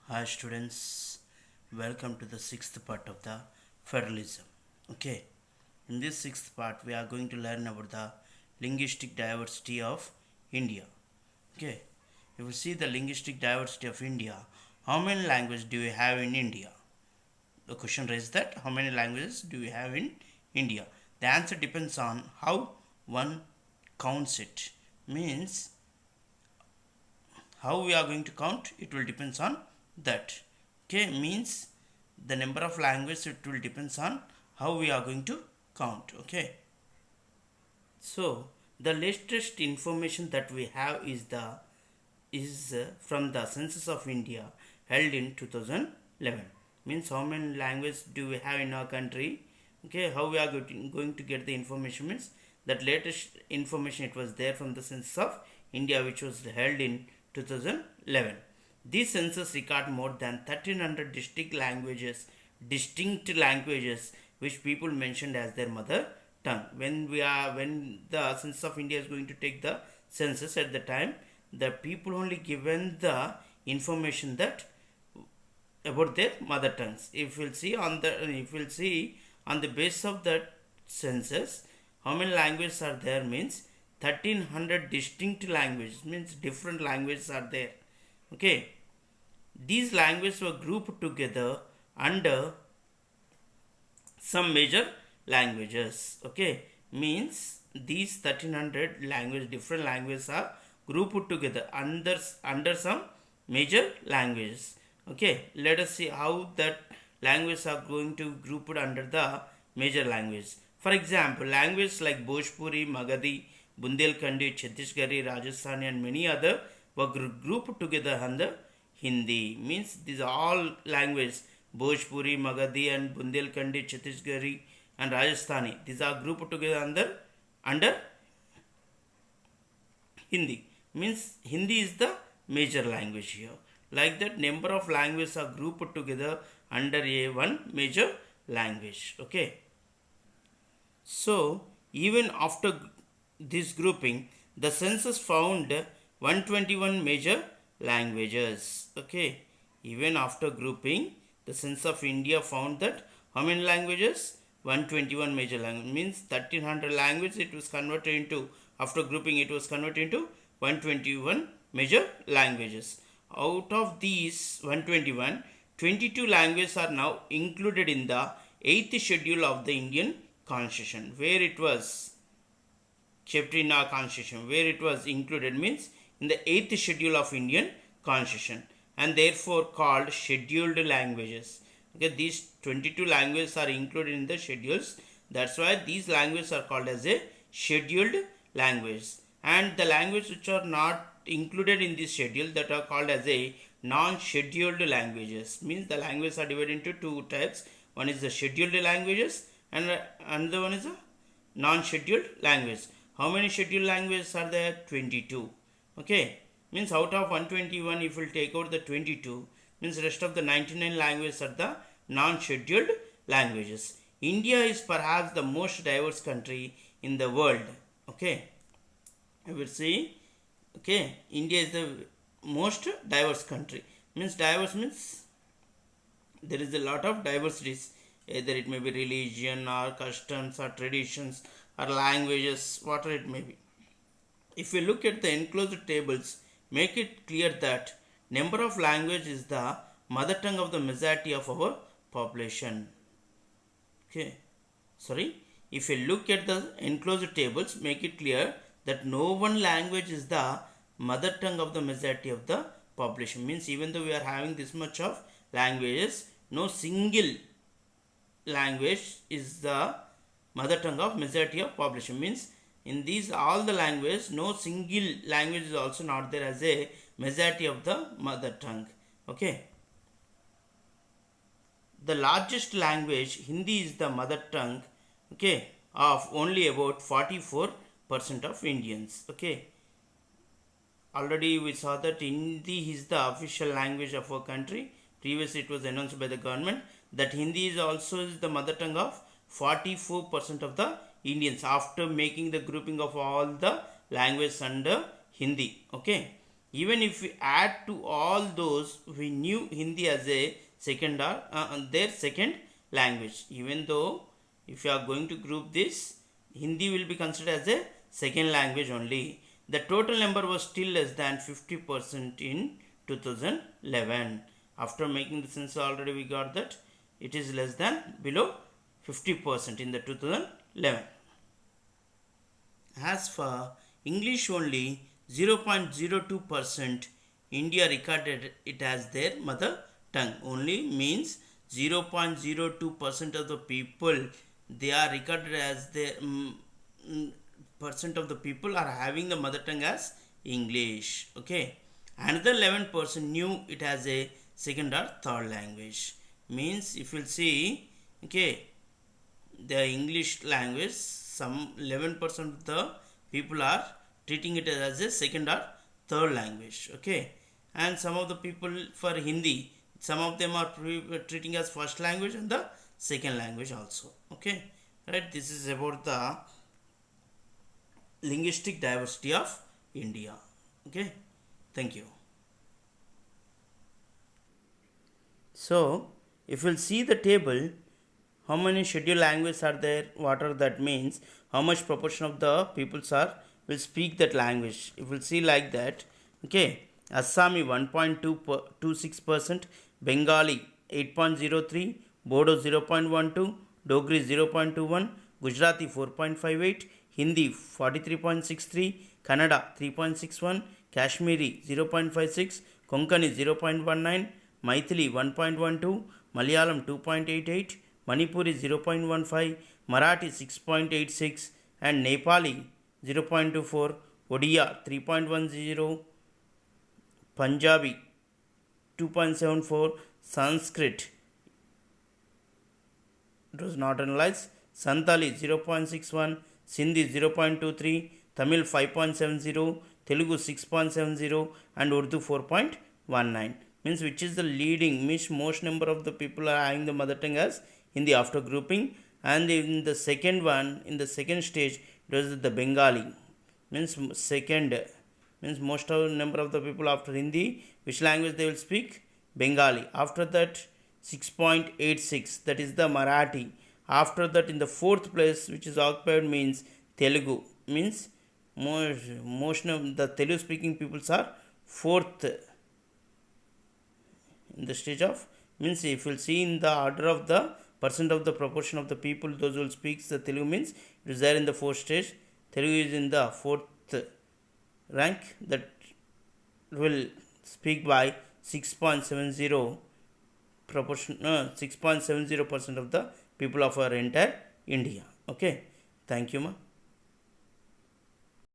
Hi students, welcome to the sixth part of the federalism. Okay, in this sixth part, we are going to learn about the linguistic diversity of India. Okay, if we see the linguistic diversity of India, how many languages do we have in India? The question raised that how many languages do we have in India? The answer depends on how one counts it. Means how we are going to count, it will depends on that. Okay, means the number of languages, it will depends on how we are going to count. Okay, so the latest information that we have is from the census of India held in 2011. Means how many languages do we have in our country. Okay, how we are going to get the information means that latest information, it was there from the census of India, which was held in 2011. These census record more than 1300 distinct languages which people mentioned as their mother tongue. When the census of India is going to take the census, at the time the people only given the information that about their mother tongues. If we'll see on the basis of that census, how many languages are there means 1300 distinct languages, means different languages are there. Okay, these languages were grouped together under some major languages. Okay, means these 1300 languages, different languages are grouped together under some major languages. Okay, let us see how that languages are going to grouped under the major languages. For example, languages like Bhojpuri, Magadhi, Bundelkhandi, Chhattisgarhi, Rajasthani and many other were grouped together under Hindi. Means these are all languages, Bhojpuri, Magadhi and Bundelkhandi, Chhattisgarhi and Rajasthani. These are grouped together under Hindi. Means Hindi is the major language here. Like that, number of languages are grouped together under a one major language. Okay. So even after this grouping, the census found 121 major languages. Okay, even after grouping, the census of India found that how many languages? 121 major languages. Means 1300 languages, it was converted into, after grouping it was converted into 121 major languages. Out of these 121, 22 languages are now included in the 8th schedule of the Indian Constitution, where it was kept in our Constitution, where it was included means in the 8th schedule of Indian Constitution, and therefore called scheduled languages. Okay, these 22 languages are included in the schedules. That's why these languages are called as a scheduled language. And the languages which are not included in this schedule, that are called as a non-scheduled languages. Means the languages are divided into two types. One is the scheduled languages and another one is a non-scheduled language. How many scheduled languages are there? 22. Okay, means out of 121, if we will take out the 22, means rest of the 99 languages are the non-scheduled languages. India is perhaps the most diverse country in the world. Okay, I will see. Okay, India is the most diverse country. Means diverse means there is a lot of diversities. Either it may be religion or customs or traditions or languages, whatever it may be. If we look at the enclosed tables, make it clear that number of language is the mother tongue of the majority of our population. Okay, sorry. If you look at the enclosed tables, make it clear that no one language is the mother tongue of the majority of the population. Means even though we are having this much of languages, no single language is the mother tongue of majority of population. Means in these all the languages, no single language is also not there as a majority of the mother tongue. Okay, the largest language, Hindi, is the mother tongue, okay, of only about 44% of Indians. Okay, already we saw that Hindi is the official language of our country. Previously it was announced by the government that Hindi is also the mother tongue of 44% of the Indians after making the grouping of all the languages under Hindi. Okay, Even if we add to all those, we knew Hindi as a second or their second language. Even though if you are going to group this, Hindi will be considered as a second language only. The total number was still less than 50% in 2011. After making the census already we got that it is less than below 50% in the 2011. As for English only 0.02% India recorded it as their mother tongue. Only means 0.02% of the people they are recorded as their percent of the people are having the mother tongue as English. Okay. Another 11% knew it as a second or third language. Means if you see, okay, the English language, some 11% of the people are treating it as a second or third language. Okay. And some of the people for Hindi, some of them are treating as first language and the second language also. Okay. Right. This is about the linguistic diversity of India. Okay. Thank you. So if you'll see the table, how many scheduled languages are there, what are that means, how much proportion of the peoples are will speak that language. If you'll see like that, okay, Assami 1.26%, Bengali 8.03, Bodo 0.12, Dogri 0.21, Gujarati 4.58, Hindi 43.63, Kannada 3.61, Kashmiri 0.56, Konkani 0.19, Maithili 1.12, Malayalam 2.88, Manipuri 0.15, Marathi 6.86 and Nepali 0.24, Odia 3.10, Punjabi 2.74, Sanskrit it was not analyzed, Santali 0.61, Sindhi 0.23, Tamil 5.70, Telugu 6.70 and Urdu 4.19. Means which is the leading, means most number of the people are having the mother tongue as Hindi after grouping. And in the second one, in the second stage, it was the Bengali. Means second, means most of the number of the people after Hindi, which language they will speak? Bengali. After that 6.86, that is the Marathi. After that in the fourth place, which is occupied, means Telugu. Means most of the Telugu speaking peoples are fourth in the stage of, means if you will see in the order of the percent of the proportion of the people those who will speak the Telugu, means it is there in the fourth stage. Telugu is in the fourth rank, that will speak by 6.70 proportion 6.70% of the people of our entire India. Okay. Thank you, ma.